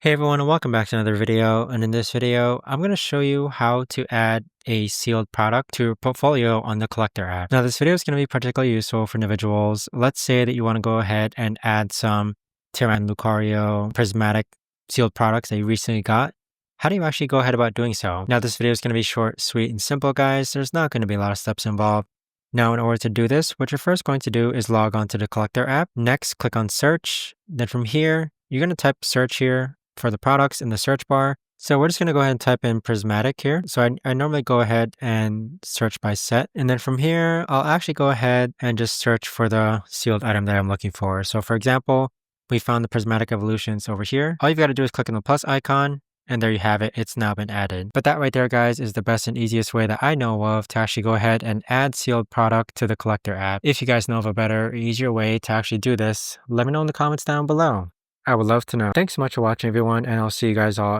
Hey everyone, and welcome back to another video. And in this video, I'm going to show you how to add a sealed product to your portfolio on the Collectr app. Now, this video is going to be particularly useful for individuals. Let's say that you want to go ahead and add some Tyrann Lucario prismatic sealed products that you recently got. How do you actually go ahead about doing so? Now, this video is going to be short, sweet, and simple, guys. There's not going to be a lot of steps involved. Now, in order to do this, what you're first going to do is log on to the Collectr app. Next, click on search. Then from here, you're going to type search here for the products in the search bar. So we're just going to go ahead and type in prismatic here. So I normally go ahead and search by set. And then from here, I'll actually go ahead and just search for the sealed item that I'm looking for. So for example, we found the prismatic evolutions over here. All you've got to do is click on the plus icon. And there you have it. It's now been added. But that right there, guys, is the best and easiest way that I know of to actually go ahead and add sealed product to the Collectr app. If you guys know of a better, easier way to actually do this, let me know in the comments down below. I would love to know. Thanks so much for watching, everyone, and I'll see you guys all